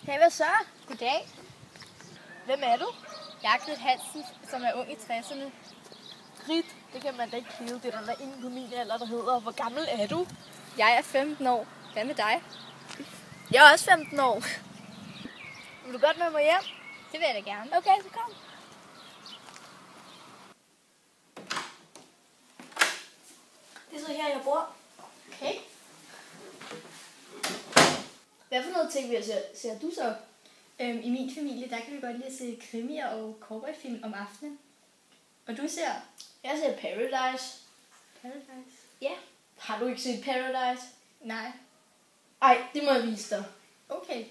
Hey, hvad så? Goddag. Hvem er du? Jeg er Grit Hansen, som er ung i 60'erne. Grit, det kan man da ikke kalde. Det er der ingen på min alder, der hedder. Hvor gammel er du? Jeg er 15 år. Hvad med dig? Jeg er også 15 år. Vil du godt med mig hjem? Det vil jeg da gerne. Okay, så kom. Det er så her, jeg bor. Okay. Hvad for noget ting ser du så? I min familie, der kan vi godt lide at se krimier og cowboyfilm om aftenen. Og du ser? Jeg ser Paradise. Paradise. Ja. Har du ikke set Paradise? Nej. Ej, det må jeg vise dig. Okay.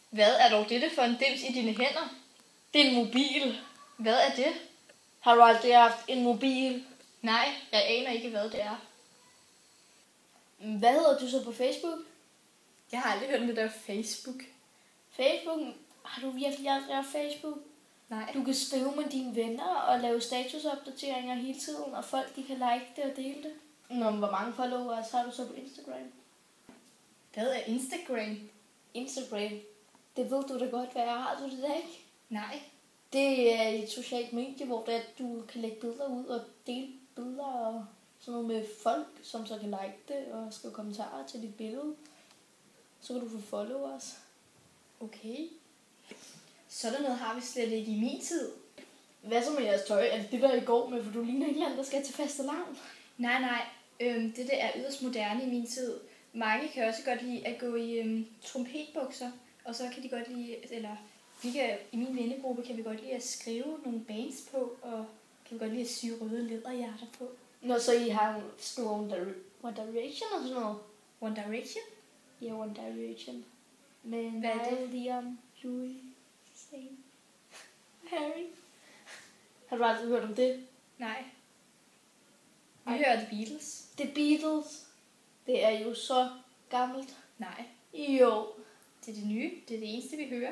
Hvad er dog dette for en dims i dine hænder? Det er en mobil. Hvad er det? Har du aldrig haft en mobil? Nej, jeg aner ikke, hvad det er. Hvad hedder du så på Facebook? Jeg har aldrig hørt om det der Facebook. Facebook? Har du virkelig aldrig haft Facebook? Nej. Du kan skrive med dine venner og lave statusopdateringer hele tiden, og folk de kan like det og dele det. Nå, men hvor mange followers har du så på Instagram? Hvad er Instagram? Instagram? Det ved du da godt, hvad er. Har du det da ikke? Nej. Det er et socialt medie, hvor du kan lægge billeder ud og dele billeder og sådan noget med folk, som så kan like det og skrive kommentarer til dit billede. Så kan du få followers. Okay. Sådan noget har vi slet ikke i min tid. Hvad så med jeres tøj? Er det der I går med, for du ligner en eller anden, der skal til fastelavn? Nej. Det der er yderst moderne i min tid. Mange kan også godt lide at gå i trompetbukser, og så kan de godt lide, eller i min vennegruppe kan vi godt lide at skrive nogle bands på, og kan vi godt lide at sy røde læderhjerter på. Nå, så I har skrive One Direction og sådan noget? One Direction? Ja, One Direction. Med Hvad er det? Liam, Louis, Zayn, Harry. Har du aldrig hørt om det? Nej. Vi hører The Beatles. The Beatles. Det er jo så gammelt. Nej. Jo. Det er det nye. Det er det eneste, vi hører.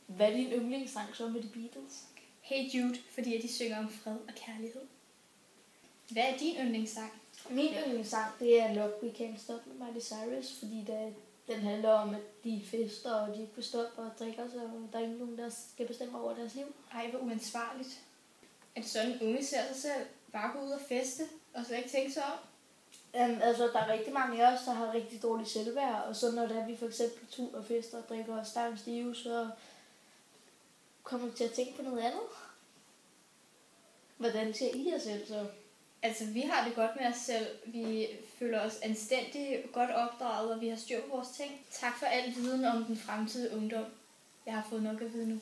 Hvad er din yndlingssang så med The Beatles? Hey Jude, fordi de synger om fred og kærlighed. Hvad er din yndlingssang? Min yndlingssang, det er nok We Can't Stop med Miley Cyrus, fordi den handler om, at de fester, og de ikke vil stoppe og drikker, så der er ikke nogen, der skal bestemme over deres liv. Ej, hvor uansvarligt. Er det sådan, unge ser sig selv bare gå ud og feste, og så ikke tænke sig om? Altså, der er rigtig mange af os, der har rigtig dårligt selvværd, og så når vi for eksempel tur og fester og drikker os stang stive, så kommer vi til at tænke på noget andet. Hvordan ser I jer selv så? Altså, vi har det godt med os selv. Vi føler os anstændigt godt opdraget, og vi har styr på vores ting. Tak for al viden om den fremtidige ungdom. Jeg har fået nok at vide nu.